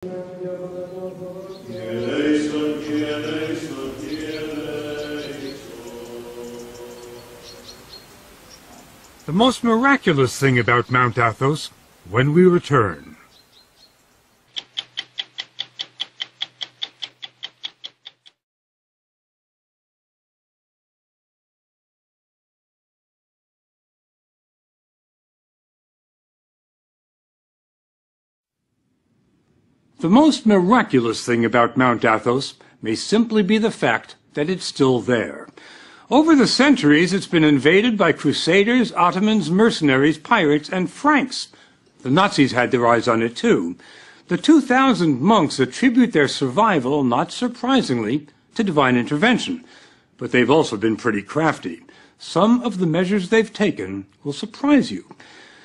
The most miraculous thing about Mount Athos, when we return. The most miraculous thing about Mount Athos may simply be the fact that it's still there. Over the centuries, it's been invaded by Crusaders, Ottomans, mercenaries, pirates, and Franks. The Nazis had their eyes on it too. The 2,000 monks attribute their survival, not surprisingly, to divine intervention. But they've also been pretty crafty. Some of the measures they've taken will surprise you.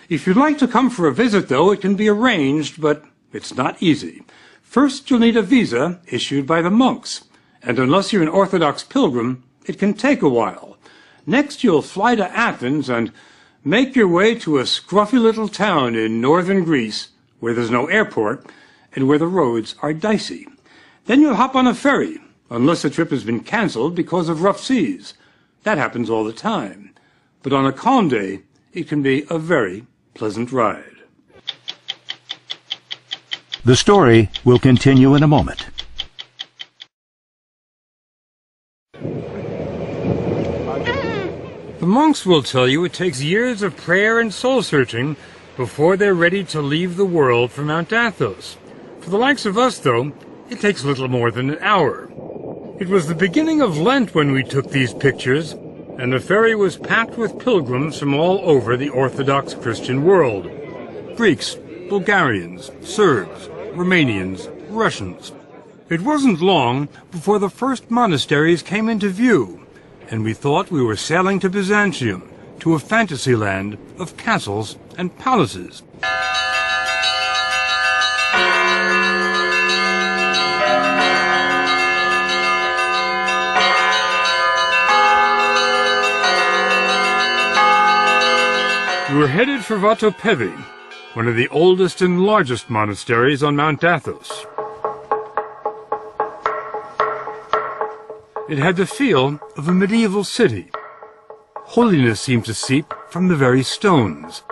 If you'd like to come for a visit, though, it can be arranged, but it's not easy. First, you'll need a visa issued by the monks, and unless you're an Orthodox pilgrim, it can take a while. Next, you'll fly to Athens and make your way to a scruffy little town in northern Greece where there's no airport and where the roads are dicey. Then you'll hop on a ferry, unless the trip has been canceled because of rough seas. That happens all the time. But on a calm day, it can be a very pleasant ride. The story will continue in a moment. The monks will tell you it takes years of prayer and soul-searching before they're ready to leave the world for Mount Athos. For the likes of us, though, it takes little more than an hour. It was the beginning of Lent when we took these pictures, and the ferry was packed with pilgrims from all over the Orthodox Christian world. Greeks, Bulgarians, Serbs, Romanians, Russians. It wasn't long before the first monasteries came into view, and we thought we were sailing to Byzantium, to a fantasy land of castles and palaces. We were headed for Vatopedi, one of the oldest and largest monasteries on Mount Athos. It had the feel of a medieval city. Holiness seemed to seep from the very stones,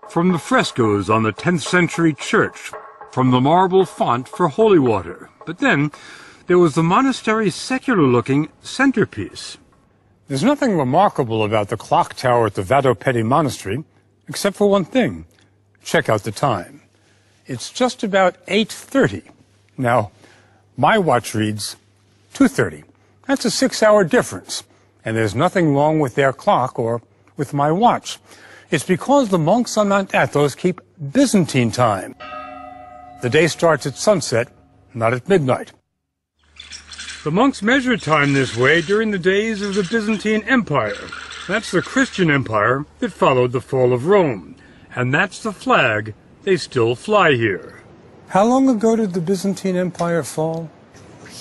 from the frescoes on the 10th century church, from the marble font for holy water. But then there was the monastery's secular-looking centerpiece. There's nothing remarkable about the clock tower at the Vatopedi Monastery, except for one thing. Check out the time. It's just about 8:30. Now, my watch reads 2:30. That's a 6-hour difference, and there's nothing wrong with their clock or with my watch. It's because the monks on Mount Athos keep Byzantine time. The day starts at sunset, not at midnight. The monks measured time this way during the days of the Byzantine Empire. That's the Christian empire that followed the fall of Rome. And that's the flag they still fly here. How long ago did the Byzantine Empire fall?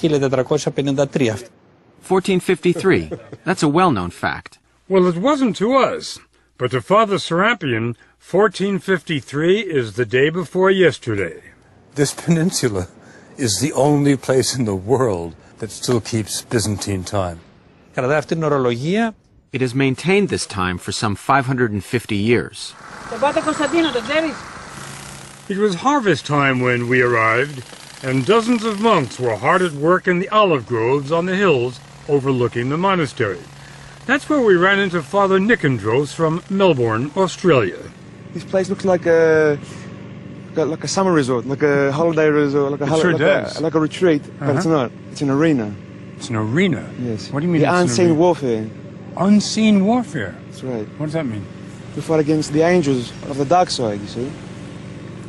1453. That's a well-known fact. Well, it wasn't to us. But to Father Serapion, 1453 is the day before yesterday. This peninsula is the only place in the world that still keeps Byzantine time. It has maintained this time for some 550 years. It was harvest time when we arrived, and dozens of monks were hard at work in the olive groves on the hills overlooking the monastery. That's where we ran into Father Nicandros from Melbourne, Australia. This place looks like a summer resort, like a holiday resort, like a retreat, but it's not. It's an arena. It's an arena? Yes. What do you mean? The unseen warfare. Unseen warfare? That's right. What does that mean? We fight against the angels of the dark side, you see,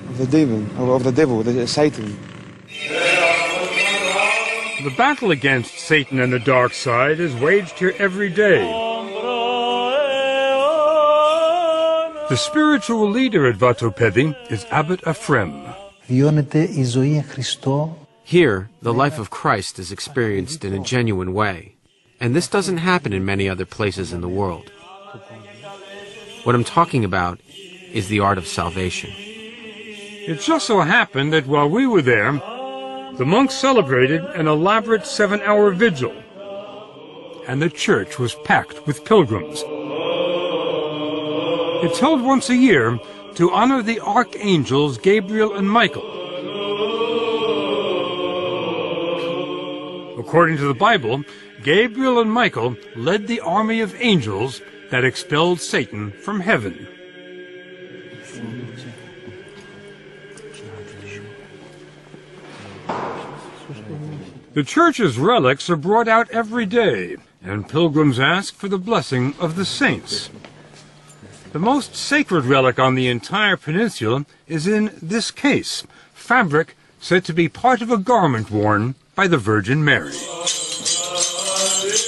of the devil, Satan. The battle against Satan and the dark side is waged here every day. The spiritual leader at Vatopedi is Abbot Ephrem. Here, the life of Christ is experienced in a genuine way, and this doesn't happen in many other places in the world. What I'm talking about is the art of salvation. It just so happened that while we were there, The monks celebrated an elaborate 7-hour vigil, and the church was packed with pilgrims. It's held once a year to honor the archangels Gabriel and Michael. According to the Bible, Gabriel and Michael led the army of angels that expelled Satan from heaven. The church's relics are brought out every day, and pilgrims ask for the blessing of the saints. The most sacred relic on the entire peninsula is in this case, fabric said to be part of a garment worn by the Virgin Mary.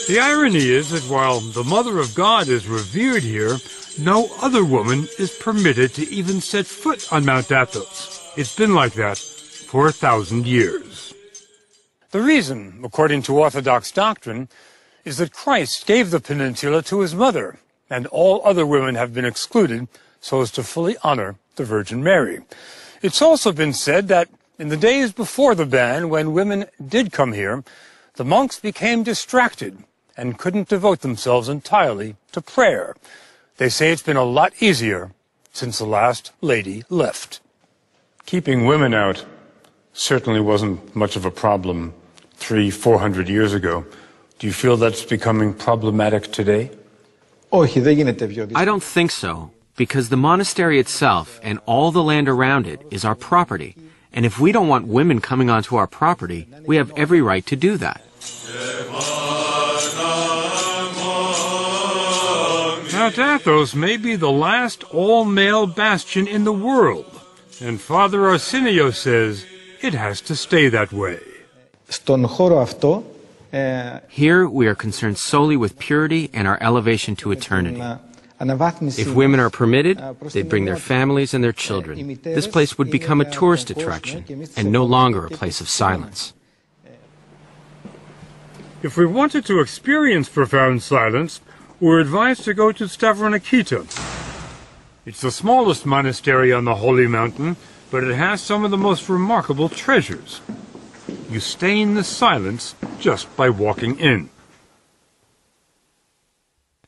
The irony is that while the Mother of God is revered here, no other woman is permitted to even set foot on Mount Athos. It's been like that for 1,000 years. The reason, according to Orthodox doctrine, is that Christ gave the peninsula to his mother, and all other women have been excluded so as to fully honor the Virgin Mary. It's also been said that in the days before the ban, when women did come here, the monks became distracted and couldn't devote themselves entirely to prayer. They say it's been a lot easier since the last lady left. Keeping women out certainly wasn't much of a problem 300-400 years ago. Do you feel that's becoming problematic today? I don't think so, because the monastery itself and all the land around it is our property. And if we don't want women coming onto our property, we have every right to do that. Mount Athos may be the last all-male bastion in the world, and Father Arsenio says it has to stay that way. Here we are concerned solely with purity and our elevation to eternity. If women are permitted, they'd bring their families and their children. This place would become a tourist attraction and no longer a place of silence. If we wanted to experience profound silence, we're advised to go to Stavronikita. It's the smallest monastery on the Holy Mountain, but it has some of the most remarkable treasures. You stay in the silence just by walking in.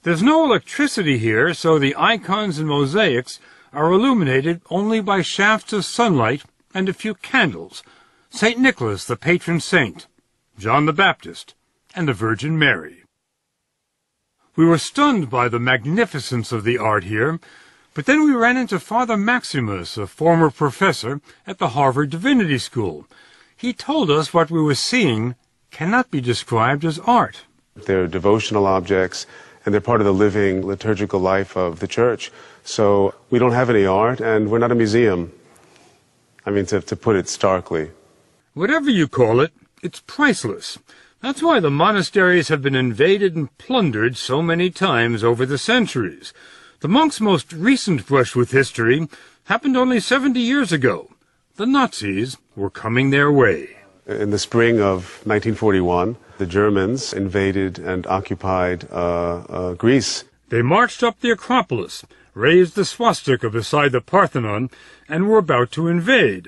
There's no electricity here, so the icons and mosaics are illuminated only by shafts of sunlight and a few candles. St. Nicholas, the patron saint, John the Baptist, and the Virgin Mary. We were stunned by the magnificence of the art here, but then we ran into Father Maximus, a former professor at the Harvard Divinity School. He told us what we were seeing cannot be described as art. They're devotional objects, and they're part of the living liturgical life of the church. So we don't have any art, and we're not a museum. I mean, to put it starkly. Whatever you call it, it's priceless. That's why the monasteries have been invaded and plundered so many times over the centuries. The monks' most recent brush with history happened only 70 years ago. The Nazis were coming their way. In the spring of 1941, the Germans invaded and occupied Greece. They marched up the Acropolis, raised the swastika beside the Parthenon, and were about to invade.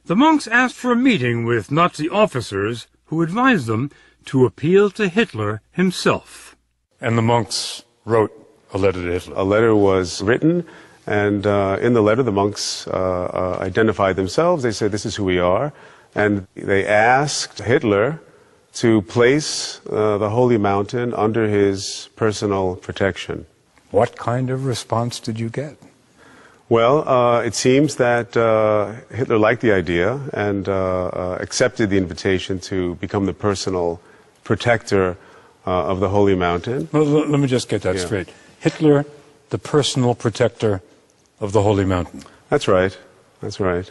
The monks asked for a meeting with Nazi officers who advised them to appeal to Hitler himself. And the monks wrote a letter to Hitler. A letter was written, and in the letter the monks identified themselves. They said, "This is who we are." And they asked Hitler to place the Holy Mountain under his personal protection. What kind of response did you get? Well, it seems that Hitler liked the idea and accepted the invitation to become the personal protector of the Holy Mountain. Well, let me just get that straight. Hitler, the personal protector of the Holy Mountain. That's right. That's right.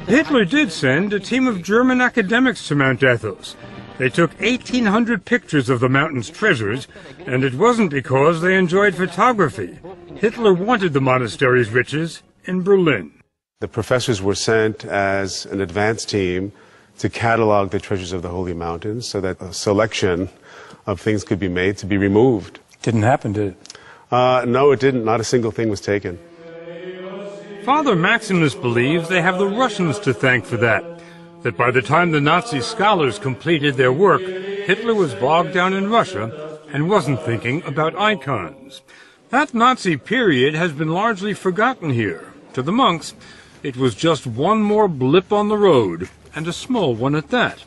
Hitler did send a team of German academics to Mount Athos. They took 1,800 pictures of the mountain's treasures, and it wasn't because they enjoyed photography. Hitler wanted the monastery's riches in Berlin. The professors were sent as an advance team to catalog the treasures of the Holy Mountain so that a selection of things could be made to be removed. Didn't happen, did it? No, it didn't. Not a single thing was taken. Father Maximus believes they have the Russians to thank for that by the time the Nazi scholars completed their work, Hitler was bogged down in Russia and wasn't thinking about icons. That Nazi period has been largely forgotten here. To the monks, it was just one more blip on the road, and a small one at that.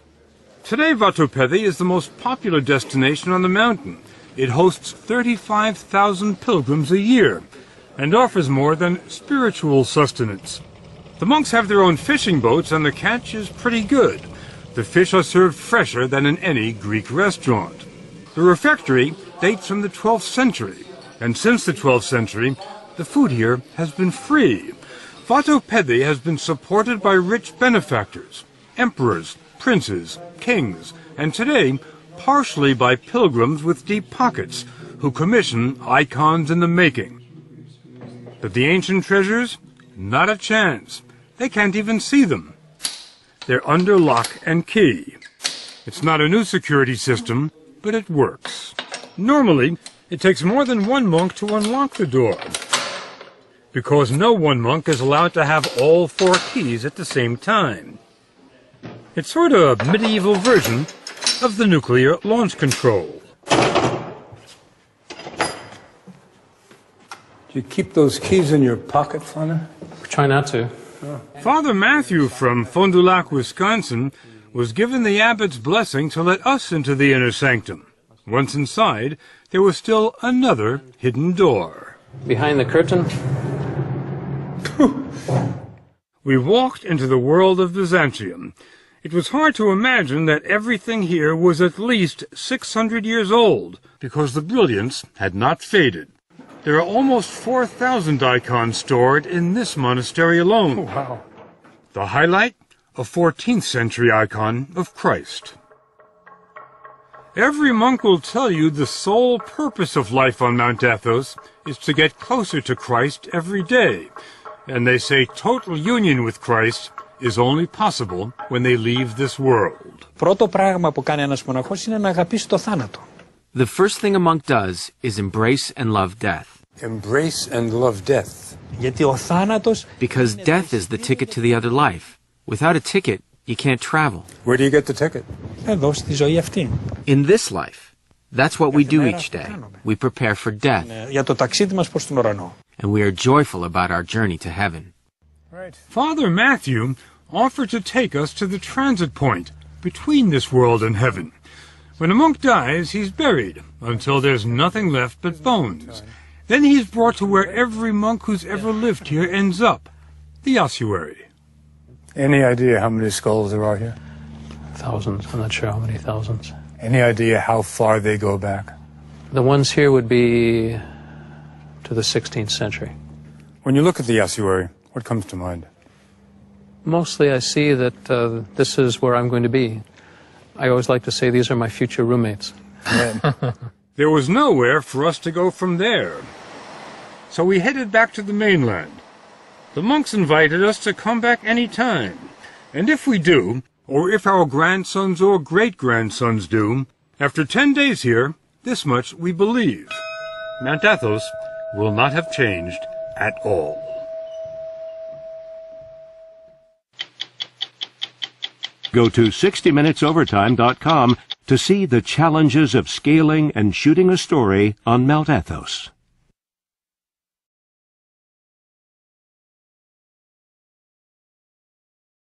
Today, Vatopedi is the most popular destination on the mountain. It hosts 35,000 pilgrims a year, and offers more than spiritual sustenance. The monks have their own fishing boats, and the catch is pretty good. The fish are served fresher than in any Greek restaurant. The refectory dates from the 12th century, and since the 12th century, the food here has been free. Vatopedi has been supported by rich benefactors, emperors, princes, kings, and today, partially by pilgrims with deep pockets, who commission icons in the making. But the ancient treasures? Not a chance. They can't even see them. They're under lock and key. It's not a new security system, but it works. Normally, it takes more than one monk to unlock the door, because no one monk is allowed to have all 4 keys at the same time. It's sort of a medieval version of the nuclear launch control. Do you keep those keys in your pocket, Father? Try not to. Father Matthew from Fond du Lac, Wisconsin, was given the abbot's blessing to let us into the inner sanctum. Once inside, there was still another hidden door. Behind the curtain? We walked into the world of Byzantium. It was hard to imagine that everything here was at least 600 years old, because the brilliance had not faded. There are almost 4,000 icons stored in this monastery alone. Oh, wow. The highlight? A 14th century icon of Christ. Every monk will tell you the sole purpose of life on Mount Athos is to get closer to Christ every day. And they say total union with Christ is only possible when they leave this world. Πρώτο πράγμα που κάνει ένας μοναχός είναι να αγαπήσει το θάνατο. The first thing a monk does is embrace and love death. Embrace and love death. Γιατί ο θάνατος... Because death is the ticket to the other life. Without a ticket, you can't travel. Where do you get the ticket? Εδώ στη ζωή αυτή. In this life, that's what we do each day. We prepare for death. Για το ταξίδι μας προς τον ουρανό. And we are joyful about our journey to heaven. Right. Father Matthew offered to take us to the transit point between this world and heaven. When a monk dies, he's buried until there's nothing left but bones. Then he's brought to where every monk who's ever lived here ends up, the ossuary. Any idea how many skulls there are here? Thousands. I'm not sure how many thousands. Any idea how far they go back? The ones here would be to the 16th century. When you look at the ossuary, what comes to mind? Mostly I see that this is where I'm going to be. I always like to say these are my future roommates. There was nowhere for us to go from there. So we headed back to the mainland. The monks invited us to come back any time. And if we do, or if our grandsons or great-grandsons do, after 10 days here, this much we believe. Mount Athos will not have changed at all. Go to 60minutesovertime.com to see the challenges of scaling and shooting a story on Mount Athos.